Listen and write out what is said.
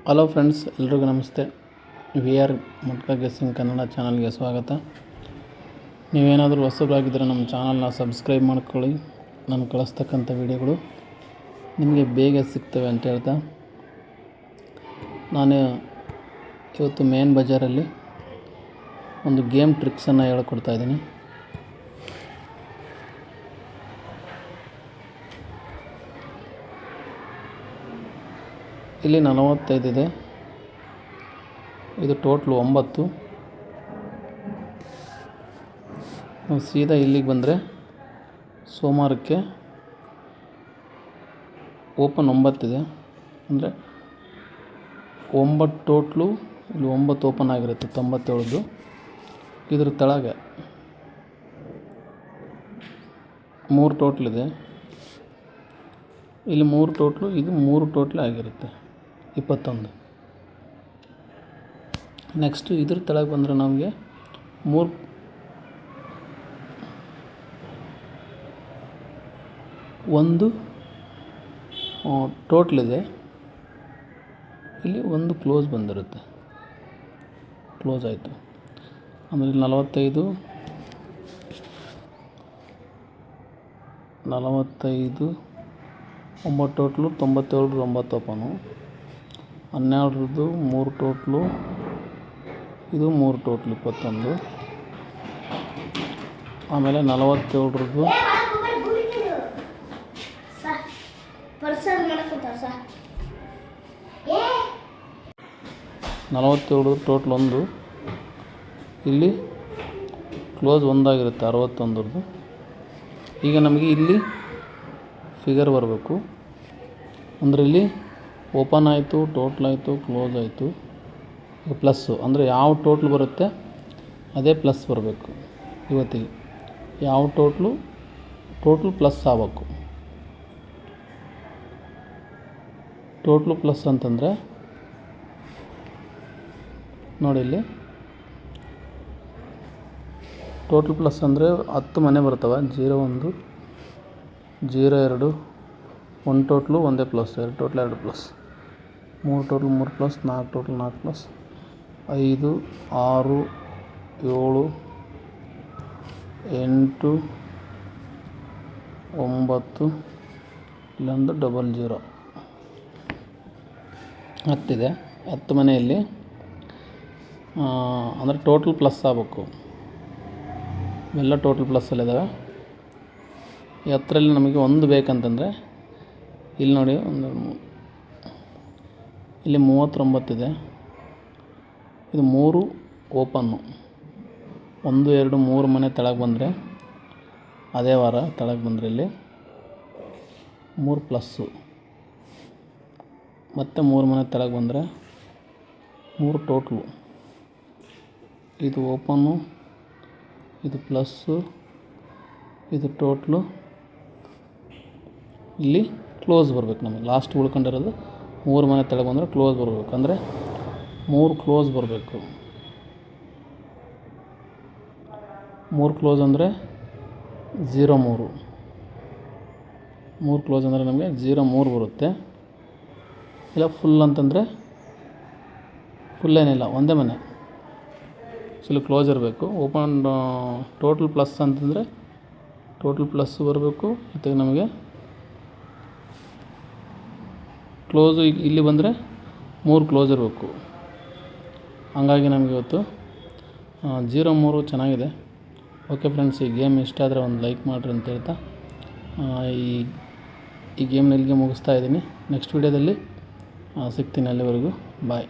Hello friends, ಎಲ್ರಿಗೂ ನಮಸ್ತೆ. We are ಮುಟ್ಕ guessing Kannada ಚಾನಲ್ಗೆ ಸ್ವಾಗತ. ನೀವೇನಾದರೂ ಹೊಸಬರಾಗಿದ್ದರೆ ನಮ್ಮ ಚಾನಲ್ನ ಸಬ್ಸ್ಕ್ರೈಬ್ ಮಾಡ್ಕೊಳ್ಳಿ. ನಾನು ಕಳಿಸ್ತಕ್ಕಂಥ ವಿಡಿಯೋಗಳು ನಿಮಗೆ ಬೇಗ ಸಿಗ್ತವೆ ಅಂತ ಹೇಳ್ತಾ, ನಾನು ಇವತ್ತು ಮೇನ್ ಬಜಾರಲ್ಲಿ ಒಂದು ಗೇಮ್ ಟ್ರಿಕ್ಸನ್ನು ಹೇಳ್ಕೊಡ್ತಾಯಿದ್ದೀನಿ. ಇಲ್ಲಿ 45 ಇದೆ. ಇದು ಟೋಟ್ಲು 9. ನಾವು ಸೀದಾ ಇಲ್ಲಿಗೆ ಬಂದರೆ ಸೋಮವಾರಕ್ಕೆ ಓಪನ್ 9 ಇದೆ. ಅಂದರೆ 9 ಟೋಟ್ಲು ಇಲ್ಲಿ 9 ಓಪನ್ ಆಗಿರುತ್ತೆ. 97ದು ಇದ್ರ ತೆಳಗೆ 3 ಟೋಟ್ಲಿದೆ. ಇಲ್ಲಿ 3 ಟೋಟ್ಲು, ಇದು 3 ಟೋಟ್ಲೇ ಆಗಿರುತ್ತೆ 21. ನೆಕ್ಸ್ಟು ಇದ್ರ ತೆಳಗೆ ಬಂದರೆ ನಮಗೆ 1 ಟೋಟ್ಲಿದೆ. ಇಲ್ಲಿ 1 ಕ್ಲೋಸ್ ಬಂದಿರುತ್ತೆ, ಕ್ಲೋಸ್ ಆಯಿತು. ಆಮೇಲೆ 45 9 ಟೋಟ್ಲು, 97 9 ಓಪನು. 12ರದ್ದು 3 ಟೋಟ್ಲು, ಇದು 3 ಟೋಟ್ಲು 21. ಆಮೇಲೆ 47ರದ್ದು 47 ಟೋಟ್ಲ್ 1. ಇಲ್ಲಿ ಕ್ಲೋಸ್ 1 ಆಗಿರುತ್ತೆ 61ರದ್ದು. ಈಗ ನಮಗೆ ಇಲ್ಲಿ ಫಿಗರ್ ಬರಬೇಕು. ಅಂದರೆ ಇಲ್ಲಿ ಓಪನ್ ಆಯಿತು, ಟೋಟ್ಲ್ ಆಯಿತು, ಕ್ಲೋಸ್ ಆಯಿತು. ಈಗ ಪ್ಲಸ್ಸು ಅಂದರೆ ಯಾವ ಟೋಟ್ಲ್ ಬರುತ್ತೆ ಅದೇ ಪ್ಲಸ್ ಬರಬೇಕು. ಇವತ್ತಿಗೆ ಯಾವ ಟೋಟ್ಲು ಪ್ಲಸ್ ಆಗಬೇಕು. ಟೋಟ್ಲು ಪ್ಲಸ್ ಅಂತಂದರೆ ನೋಡಿ, ಇಲ್ಲಿ ಟೋಟ್ಲ್ ಪ್ಲಸ್ ಅಂದರೆ 10 ಮನೆ ಬರ್ತವೆ. 01, 02, 1 total 1 plus, 2 total 2 plus, 3 total 3 plus, 4 total 4 plus, 5, 6, 7, 8, 9, ಇಲ್ಲೊಂದು 00 10 ಇದೆ. 10 ಮನೆಯಲ್ಲಿ ಅಂದರೆ ಟೋಟ್ಲ್ ಪ್ಲಸ್ ಆಗಬೇಕು. ಇವೆಲ್ಲ ಟೋಟಲ್ ಪ್ಲಸ್ಸಲ್ಲಿದ್ದಾವೆ. ಈ 10ರಲ್ಲಿ ನಮಗೆ 1 ಬೇಕಂತಂದರೆ ಇಲ್ಲಿ ನೋಡಿ, ಇಲ್ಲಿ 39 ಇದೆ. ಇದು 3 ಓಪನ್ನು. 1, 2, 3 ಮನೆ ತೆಳಗೆ ಬಂದರೆ ಅದೇ ವಾರ ತೆಳಗೆ ಬಂದರೆ ಇಲ್ಲಿ 3 ಪ್ಲಸ್ಸು. ಮತ್ತು 3 ಮನೆ ತೆಳಗೆ ಬಂದರೆ 3 ಟೋಟ್ಲು. ಇದು ಓಪನ್ನು, ಇದು ಪ್ಲಸ್ಸು, ಇದು ಟೋಟ್ಲು. ಇಲ್ಲಿ ಕ್ಲೋಸ್ ಬರಬೇಕು. ನಮಗೆ ಲಾಸ್ಟ್ ಉಳ್ಕೊಂಡಿರೋದು 3 ಮನೆ ತೆಳಗೆ ಬಂದರೆ ಕ್ಲೋಸ್ ಬರಬೇಕು. ಅಂದರೆ 3 ಕ್ಲೋಸ್ ಬರಬೇಕು. 3 ಕ್ಲೋಸ್ ಅಂದರೆ 03. 3 ಕ್ಲೋಸ್ ಅಂದರೆ ನಮಗೆ 03 ಬರುತ್ತೆ. ಇಲ್ಲ ಫುಲ್ ಅಂತಂದರೆ ಫುಲ್ ಏನಿಲ್ಲ, ಒಂದೇ ಮನೆ ಇಲ್ಲಿ ಕ್ಲೋಸ್ ಇರಬೇಕು. ಓಪನ್ ಟೋಟಲ್ ಪ್ಲಸ್ ಅಂತಂದರೆ ಟೋಟಲ್ ಪ್ಲಸ್ ಬರಬೇಕು. ಮತ್ತು ನಮಗೆ ಕ್ಲೋಸು ಇಲ್ಲಿ ಬಂದರೆ 3 ಕ್ಲೋಸ್ ಇರಬೇಕು. ಹಂಗಾಗಿ ನಮಗೆ ಇವತ್ತು 03 ಚೆನ್ನಾಗಿದೆ. ಓಕೆ ಫ್ರೆಂಡ್ಸ್, ಈ ಗೇಮ್ ಇಷ್ಟ ಆದರೆ ಒಂದು ಲೈಕ್ ಮಾಡಿರಿ ಅಂತ ಹೇಳ್ತಾ ಈ ಗೇಮ್ನ ಇಲ್ಲಿಗೆ ಮುಗಿಸ್ತಾ ಇದ್ದೀನಿ. ನೆಕ್ಸ್ಟ್ ವೀಡಿಯೋದಲ್ಲಿ ಸಿಗ್ತೀನಿ. ಅಲ್ಲಿವರೆಗೂ ಬಾಯ್.